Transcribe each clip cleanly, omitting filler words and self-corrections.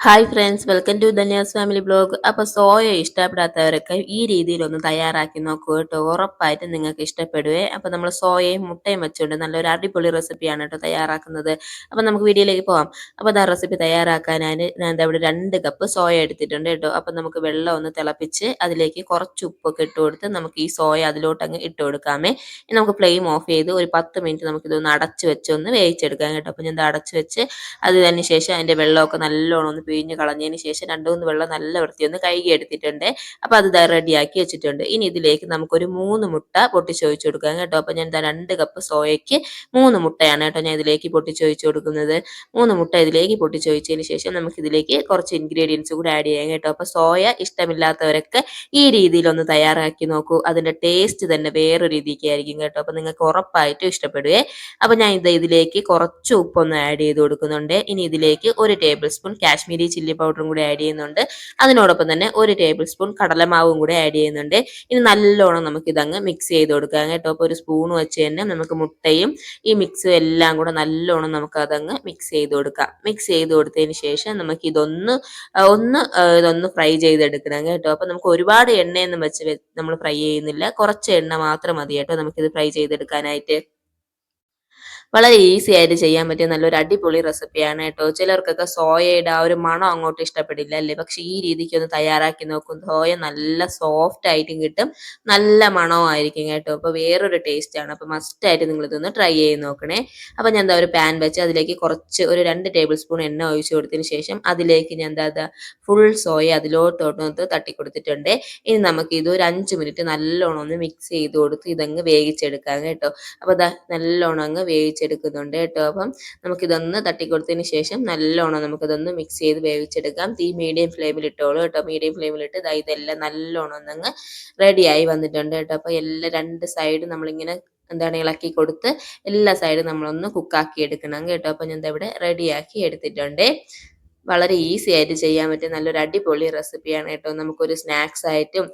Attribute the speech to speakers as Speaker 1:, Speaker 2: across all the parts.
Speaker 1: Hi friends, welcome to Dhanya's family blog. അപ്പോൾ soya ഇഷ്ടപ്പെടാത്തവരൊക്കെ ഈ രീതിയിലൊന്ന് തയ്യാറാക്കി നോക്കൂ കേട്ടോ. ഉറപ്പായിട്ടും നിങ്ങൾക്ക് ഇഷ്ടപ്പെടുവേ. അപ്പോൾ നമ്മൾ സോയയും മുട്ടയും വെച്ചുകൊണ്ട് നല്ലൊരു അടിപൊളി റെസിപ്പിയാണ് കേട്ടോ തയ്യാറാക്കുന്നത്. അപ്പോൾ നമുക്ക് വീഡിയോയിലേക്ക് പോകാം. അപ്പോൾ ആ റെസിപ്പി തയ്യാറാക്കാനായിട്ട് ഞാൻ ദാ ഇവിടെ 2 കപ്പ് സോയ എടുത്തിട്ടുണ്ട് കേട്ടോ. അപ്പോൾ നമുക്ക് വെള്ളം ഒന്ന് തിളപ്പിച്ച് അതിലേക്ക് കുറച്ച് ഉപ്പൊക്കെ ഇട്ട് കൊടുത്ത് നമുക്ക് ഈ സോയ അതിലോട്ട് അങ്ങ് ഇട്ട് കൊടുക്കാമേ. ഇനി നമുക്ക് ഫ്ലെയിം ഓഫ് ചെയ്ത് ഒരു 10 മിനിറ്റ് നമുക്കിതൊന്ന് അടച്ച് വെച്ച് ഒന്ന് വേവിച്ചെടുക്കാം കേട്ടോ. അപ്പോൾ ഞാൻ ഇത് അടച്ച് വെച്ച് അതിന് ശേഷം അതിൻ്റെ വെള്ളമൊക്കെ നല്ലോണം ഒന്ന് പിഴിഞ്ഞ് കളഞ്ഞതിന് ശേഷം 2-3 വെള്ളം നല്ല വൃത്തിയൊന്ന് കഴുകി എടുത്തിട്ടുണ്ട്. അപ്പോൾ അത് റെഡിയാക്കി വെച്ചിട്ടുണ്ട്. ഇനി ഇതിലേക്ക് നമുക്കൊരു 3 മുട്ട പൊട്ടിച്ചൊഴിച്ച് കൊടുക്കാം കേട്ടോ. അപ്പോൾ ഞാൻ 2 കപ്പ് സോയയ്ക്ക് 3 മുട്ടയാണ് കേട്ടോ ഞാൻ ഇതിലേക്ക് പൊട്ടിച്ചൊഴിച്ച് കൊടുക്കുന്നത്. 3 മുട്ട ഇതിലേക്ക് പൊട്ടിച്ചൊഴിച്ചതിന് ശേഷം നമുക്കിതിലേക്ക് കുറച്ച് ഇൻഗ്രീഡിയൻസ് കൂടി ആഡ് ചെയ്യാം കേട്ടോ. അപ്പോൾ സോയ ഇഷ്ടമില്ലാത്തവരൊക്കെ ഈ രീതിയിലൊന്ന് തയ്യാറാക്കി നോക്കൂ. അതിൻ്റെ ടേസ്റ്റ് തന്നെ വേറൊരു രീതിക്കായിരിക്കും കേട്ടോ. അപ്പോൾ നിങ്ങൾക്ക് ഉറപ്പായിട്ടും ഇഷ്ടപ്പെടുവേ. അപ്പോൾ ഞാൻ ഇതിലേക്ക് കുറച്ച് ഉപ്പൊന്ന് ആഡ് ചെയ്ത് കൊടുക്കുന്നുണ്ട്. ഇനി ഇതിലേക്ക് 1 ടേബിൾ സ്പൂൺ കാശ്മീരി ചില്ലി പൗഡറും കൂടി ആഡ് ചെയ്യുന്നുണ്ട്. അതിനോടൊപ്പം തന്നെ 1 ടേബിൾ സ്പൂൺ കടലമാവും കൂടി ആഡ് ചെയ്യുന്നുണ്ട്. ഇനി നല്ലോണം നമുക്ക് ഇതങ്ങ് മിക്സ് ചെയ്ത് കൊടുക്കാം കേട്ടോ. അപ്പോൾ ഒരു സ്പൂൺ വെച്ച് തന്നെ നമുക്ക് മുട്ടയും ഈ മിക്സും എല്ലാം കൂടെ നല്ലോണം നമുക്ക് അതങ്ങ് മിക്സ് ചെയ്ത് കൊടുക്കാം. മിക്സ് ചെയ്ത് കൊടുത്തതിന് ശേഷം നമുക്ക് ഇതൊന്ന് ഫ്രൈ ചെയ്തെടുക്കണം കേട്ടോ. അപ്പോൾ നമുക്ക് ഒരുപാട് എണ്ണയൊന്നും വെച്ച് നമ്മൾ ഫ്രൈ ചെയ്യുന്നില്ല, കുറച്ച് എണ്ണ മാത്രം മതി കേട്ടോ നമുക്കിത് ഫ്രൈ ചെയ്തെടുക്കാനായിട്ട്. വളരെ ഈസി ആയിട്ട് ചെയ്യാൻ പറ്റിയ നല്ലൊരു അടിപൊളി റെസിപ്പിയാണ് കേട്ടോ. ചിലർക്കൊക്കെ സോയയുടെ ആ ഒരു മണം അങ്ങോട്ട് ഇഷ്ടപ്പെടില്ല അല്ലേ, പക്ഷെ ഈ രീതിക്ക് ഒന്ന് തയ്യാറാക്കി നോക്കും. സോയ നല്ല സോഫ്റ്റ് ആയിട്ടും കിട്ടും, നല്ല മണമായിരിക്കും കേട്ടോ. അപ്പോൾ വേറൊരു ടേസ്റ്റ് ആണ്. അപ്പോൾ മസ്റ്റായിട്ട് നിങ്ങൾ ഇതൊന്ന് ട്രൈ ചെയ്ത് നോക്കണേ. അപ്പോൾ ഞാൻ എന്താ ഒരു പാൻ വെച്ച് അതിലേക്ക് കുറച്ച് ഒരു 2 ടേബിൾ സ്പൂൺ എണ്ണ ഒഴിച്ച് കൊടുത്തതിന് ശേഷം അതിലേക്ക് ഞാൻ എന്താ ഫുൾ സോയ അതിലോട്ടൊന്ന് തട്ടിക്കൊടുത്തിട്ടുണ്ട്. ഇനി നമുക്ക് ഇത് ഒരു 5 മിനിറ്റ് നല്ലോണം ഒന്ന് മിക്സ് ചെയ്ത് കൊടുത്ത് ഇതങ്ങ് വേവിച്ചെടുക്കാം കേട്ടോ. അപ്പോൾ നല്ലോണം അങ്ങ് വേവിച്ചെടുക്കുന്നുണ്ട് കേട്ടോ. അപ്പം നമുക്കിതൊന്ന് തട്ടിക്കൊടുത്തതിന് ശേഷം നല്ലോണം നമുക്കിതൊന്ന് മിക്സ് ചെയ്ത് വേവിച്ചെടുക്കാം. തീ മീഡിയം ഫ്ലെയിമിൽ ഇട്ടോളൂ കേട്ടോ. മീഡിയം ഫ്ലെയിമിലിട്ട് ഇതെല്ലാം നല്ലോണം ഒന്നങ്ങ് റെഡിയായി വന്നിട്ടുണ്ട് കേട്ടോ. അപ്പോൾ എല്ലാ 2 സൈഡ് നമ്മളിങ്ങനെ ഇളക്കി കൊടുത്ത് എല്ലാ സൈഡും നമ്മളൊന്ന് കുക്കാക്കി എടുക്കണം കേട്ടോ. അപ്പോൾ ഞാൻ ഇവിടെ റെഡിയാക്കി എടുത്തിട്ടുണ്ട്. വളരെ ഈസി ആയിട്ട് ചെയ്യാൻ പറ്റിയ നല്ലൊരു അടിപൊളി റെസിപ്പിയാണ് കേട്ടോ. നമുക്കൊരു സ്നാക്സ് ആയിട്ടും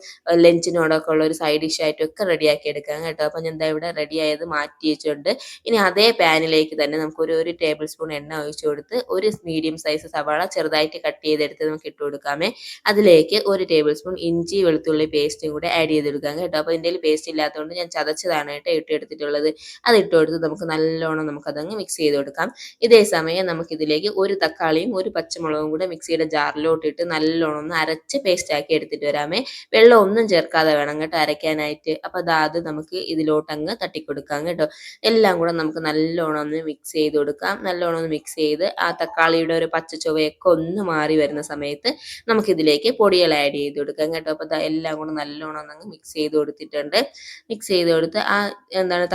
Speaker 1: ലഞ്ചിനോടൊക്കെ ഉള്ള ഒരു സൈഡ് ഡിഷ് ആയിട്ടും ഒക്കെ റെഡിയാക്കി എടുക്കാം കേട്ടോ. അപ്പം ഞാൻ ഇവിടെ റെഡി ആയത് മാറ്റി വെച്ചിട്ടുണ്ട്. ഇനി അതേ പാനിലേക്ക് തന്നെ നമുക്കൊരു 1 ടേബിൾ സ്പൂൺ എണ്ണ ഒഴിച്ച് കൊടുത്ത് ഒരു മീഡിയം സൈസ് സവാള ചെറുതായിട്ട് കട്ട് ചെയ്തെടുത്ത് നമുക്ക് ഇട്ട് കൊടുക്കാമേ. അതിലേക്ക് 1 ടേബിൾ സ്പൂൺ ഇഞ്ചി വെളുത്തുള്ളി പേസ്റ്റും കൂടെ ആഡ് ചെയ്തെടുക്കാം കേട്ടോ. അപ്പോൾ ഇതിൻ്റെ പേസ്റ്റ് ഇല്ലാത്തതുകൊണ്ട് ഞാൻ ചതച്ചതാണ് കേട്ടോ ഇട്ടെടുത്തിട്ടുള്ളത്. അത് ഇട്ട് കൊടുത്ത് നമുക്ക് നല്ലോണം നമുക്കതങ്ങ് മിക്സ് ചെയ്ത് കൊടുക്കാം. ഇതേ സമയം നമുക്കിതിലേക്ക് ഒരു തക്കാളിയും ഒരു പച്ചമുളകും കൂടെ മിക്സിയുടെ ജാറിലോട്ട് ഇട്ട് നല്ലോണം ഒന്ന് അരച്ച് പേസ്റ്റ് ആക്കി എടുത്തിട്ട് വരാമേ. വെള്ളം ഒന്നും ചേർക്കാതെ വേണം കേട്ടോ അരയ്ക്കാനായിട്ട്. അപ്പോൾ അത് നമുക്ക് ഇതിലോട്ടങ്ങ് തട്ടിക്കൊടുക്കാം കേട്ടോ. എല്ലാം കൂടെ നമുക്ക് നല്ലോണം ഒന്ന് മിക്സ് ചെയ്ത് കൊടുക്കാം. നല്ലോണം ഒന്ന് മിക്സ് ചെയ്ത് ആ തക്കാളിയുടെ ഒരു പച്ച ചുവയൊക്കെ ഒന്ന് മാറി വരുന്ന സമയത്ത് നമുക്കിതിലേക്ക് പൊടികൾ ആഡ് ചെയ്ത് കൊടുക്കാം കേട്ടോ. അപ്പോൾ എല്ലാം കൂടെ നല്ലോണം ഒന്ന് മിക്സ് ചെയ്ത് കൊടുത്തിട്ടുണ്ട്. മിക്സ് ചെയ്ത് കൊടുത്ത്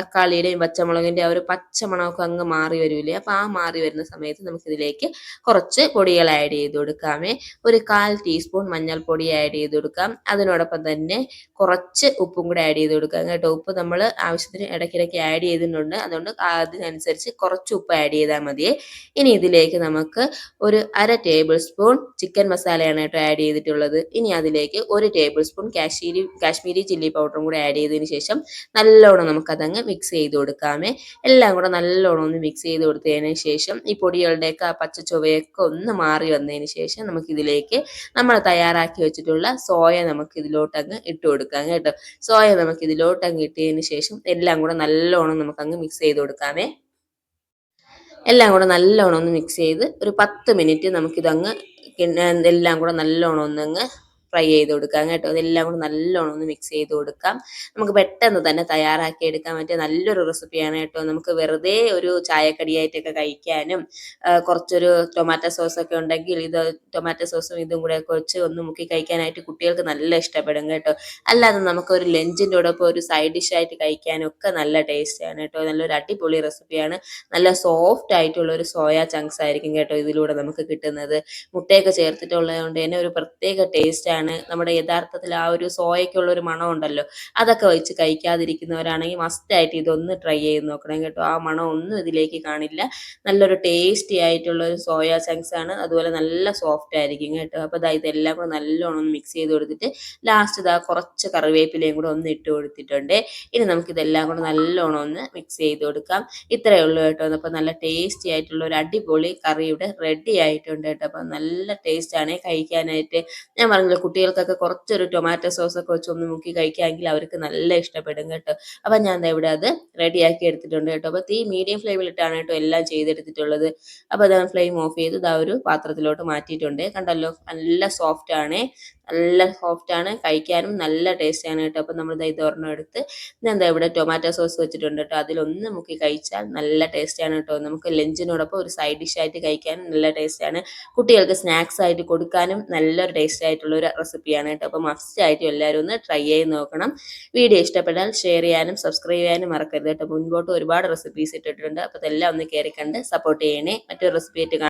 Speaker 1: തക്കാളിയുടെയും പച്ചമുളകിൻ്റെ ആ ഒരു പച്ചമണമൊക്കെ അങ്ങ് മാറി വരില്ലേ. അപ്പോൾ ആ മാറി വരുന്ന സമയത്ത് നമുക്കിതിലേക്ക് കുറച്ച് പൊടികൾ ആഡ് ചെയ്ത് കൊടുക്കാമേ. ഒരു 1/4 ടീസ്പൂൺ മഞ്ഞൾപ്പൊടി ആഡ് ചെയ്ത് കൊടുക്കാം. അതിനോടൊപ്പം തന്നെ കുറച്ച് ഉപ്പും കൂടെ ആഡ് ചെയ്ത് കൊടുക്കാം കേട്ടോ. ഉപ്പ് നമ്മൾ ആവശ്യത്തിന് ഇടയ്ക്കിടയ്ക്ക് ആഡ് ചെയ്തിട്ടുണ്ട്, അതുകൊണ്ട് അതിനനുസരിച്ച് കുറച്ച് ഉപ്പ് ആഡ് ചെയ്താൽ മതിയേ. ഇനി ഇതിലേക്ക് നമുക്ക് ഒരു 1/2 ടേബിൾ സ്പൂൺ ചിക്കൻ മസാലയാണ് കേട്ടോ ആഡ് ചെയ്തിട്ടുള്ളത്. ഇനി അതിലേക്ക് 1 ടേബിൾ സ്പൂൺ കാശ്മീരി ചില്ലി പൗഡറും കൂടെ ആഡ് ചെയ്തതിന് ശേഷം നല്ലോണം നമുക്കതങ്ങ് മിക്സ് ചെയ്ത് കൊടുക്കാമേ. എല്ലാം കൂടെ നല്ലോണം ഒന്ന് മിക്സ് ചെയ്ത് കൊടുത്തതിന് ശേഷം ഈ പൊടികളുടെയൊക്കെ ആ പച്ച ചുവയൊക്കെ ഒന്ന് മാറി വന്നതിന് ശേഷം നമുക്കിതിലേക്ക് നമ്മൾ തയ്യാറാക്കി വെച്ചിട്ടുള്ള സോയ നമുക്ക് ഇതിലോട്ടങ്ങ് ഇട്ട് കൊടുക്കാം കേട്ടോ. സോയ നമുക്ക് ഇതിലോട്ടങ്ങ് ഇട്ടതിന് ശേഷം എല്ലാം കൂടെ നല്ലോണം നമുക്കങ്ങ് മിക്സ് ചെയ്ത് കൊടുക്കാമേ. എല്ലാം കൂടെ നല്ലോണം ഒന്ന് മിക്സ് ചെയ്ത് ഒരു 10 മിനിറ്റ് നമുക്കിതങ്ങ് എല്ലാം കൂടെ നല്ലോണം ഒന്നങ്ങ് ഫ്രൈ ചെയ്ത് കൊടുക്കാം കേട്ടോ. അതെല്ലാം കൂടെ നല്ലോണം ഒന്ന് മിക്സ് ചെയ്ത് കൊടുക്കാം. നമുക്ക് പെട്ടെന്ന് തന്നെ തയ്യാറാക്കി എടുക്കാൻ പറ്റിയ നല്ലൊരു റെസിപ്പിയാണ് കേട്ടോ. നമുക്ക് വെറുതെ ഒരു ചായക്കടിയായിട്ടൊക്കെ കഴിക്കാനും കുറച്ചൊരു ടൊമാറ്റോ സോസൊക്കെ ഉണ്ടെങ്കിൽ ടൊമാറ്റോ സോസും ഇതും കൂടെ ഒക്കെ വെച്ച് ഒന്ന് മുക്കി കഴിക്കാനായിട്ട് കുട്ടികൾക്ക് നല്ല ഇഷ്ടപ്പെടും കേട്ടോ. അല്ലാതെ നമുക്കൊരു ലഞ്ചിൻ്റെ കൂടെ ഒരു സൈഡ് ഡിഷായിട്ട് കഴിക്കാനും ഒക്കെ നല്ല ടേസ്റ്റാണ് കേട്ടോ. നല്ലൊരു അടിപൊളി റെസിപ്പിയാണ്. നല്ല സോഫ്റ്റ് ആയിട്ടുള്ള ഒരു സോയ ചങ്ക്സ് ആയിരിക്കും കേട്ടോ ഇതിലൂടെ നമുക്ക് കിട്ടുന്നത്. മുട്ടയൊക്കെ ചേർത്തിട്ടുള്ളത് കൊണ്ട് തന്നെ ഒരു പ്രത്യേക ടേസ്റ്റാണ് ആണ്. നമ്മുടെ യഥാർത്ഥത്തിൽ ആ ഒരു സോയയ്ക്കുള്ള ഒരു മണം ഉണ്ടല്ലോ, അതൊക്കെ വെച്ച് കഴിക്കാതിരിക്കുന്നവരാണെങ്കിൽ മസ്റ്റായിട്ട് ഇതൊന്ന് ട്രൈ ചെയ്ത് നോക്കണം കേട്ടോ. ആ മണം ഒന്നും ഇതിലേക്ക് കാണില്ല. നല്ലൊരു ടേസ്റ്റി ആയിട്ടുള്ള ഒരു സോയ ചങ്ക്സ് ആണ്. അതുപോലെ നല്ല സോഫ്റ്റ് ആയിരിക്കും കേട്ടോ. അപ്പോൾ ദാ ഇതെല്ലാം കൂടെ നല്ലോണം ഒന്ന് മിക്സ് ചെയ്ത് കൊടുത്തിട്ട് ലാസ്റ്റ് ദാ കുറച്ച് കറിവേപ്പിലയും കൂടെ ഒന്ന് ഇട്ട് കൊടുത്തിട്ടുണ്ട്. ഇനി നമുക്കിതെല്ലാം കൂടെ നല്ലോണം ഒന്ന് മിക്സ് ചെയ്ത് കൊടുക്കാം. ഇത്രയേ ഉള്ളൂ കേട്ടോ. അപ്പോൾ നല്ല ടേസ്റ്റി ആയിട്ടുള്ള ഒരു അടിപൊളി കറി ഇവിടെ റെഡി ആയിട്ടുണ്ട് കേട്ടോ. അപ്പോൾ നല്ല ടേസ്റ്റ് ആണ് കഴിക്കാനായിട്ട്. ഞാൻ പറഞ്ഞല്ലോ, കുട്ടികൾക്കൊക്കെ കുറച്ചൊരു ടൊമാറ്റോ സോസ് ഒക്കെ വെച്ച് ഒന്ന് മുക്കി കഴിക്കാമെങ്കിൽ അവർക്ക് നല്ല ഇഷ്ടപ്പെടും കേട്ടോ. അപ്പം ഞാൻ ദാ ഇവിടെ അത് റെഡിയാക്കി എടുത്തിട്ടുണ്ട് കേട്ടോ. അപ്പോൾ തീ മീഡിയം ഫ്ലെയിമിലിട്ടാണ് കേട്ടോ എല്ലാം ചെയ്തെടുത്തിട്ടുള്ളത്. അപ്പോൾ അത് ഫ്ലെയിം ഓഫ് ചെയ്ത് ഇതാ ഒരു പാത്രത്തിലോട്ട് മാറ്റിയിട്ടുണ്ട്. കണ്ടല്ലോ, നല്ല സോഫ്റ്റ് ആണ്, നല്ല സോഫ്റ്റ് ആണ്, കഴിക്കാനും നല്ല ടേസ്റ്റ് ആണ് കേട്ടോ. അപ്പോൾ നമ്മൾ ഇത് ഒരെണ്ണം എടുത്ത് ഞാൻ ദാ ഇവിടെ ടൊമാറ്റോ സോസ് വെച്ചിട്ടുണ്ട് കേട്ടോ. അതിലൊന്ന് മുക്കി കഴിച്ചാൽ നല്ല ടേസ്റ്റ് ആണ് കേട്ടോ. നമുക്ക് ലഞ്ചിനോടൊപ്പം ഒരു സൈഡ് ഡിഷ് ആയിട്ട് കഴിക്കാനും നല്ല ടേസ്റ്റ് ആണ്. കുട്ടികൾക്ക് സ്നാക്സ് ആയിട്ട് കൊടുക്കാനും നല്ലൊരു ടേസ്റ്റ് ആയിട്ടുള്ള ഒരു റെസിപ്പിയാണ് കേട്ടോ. അപ്പോൾ മസ്റ്റ് ആയിട്ട് എല്ലാവരും ഒന്ന് ട്രൈ ചെയ്ത് നോക്കണം. വീഡിയോ ഇഷ്ടപ്പെട്ടാൽ ഷെയർ ചെയ്യാനും സബ്സ്ക്രൈബ് ചെയ്യാനും മറക്കരുത് കേട്ടോ. മുൻപോട്ട് ഒരുപാട് റെസിപ്പീസ് ഇട്ടിട്ടുണ്ട്. അപ്പോൾ അതെല്ലാം ഒന്ന് കയറി കണ്ട് സപ്പോർട്ട് ചെയ്യണേ. മറ്റൊരു റെസിപ്പി ആയിട്ട്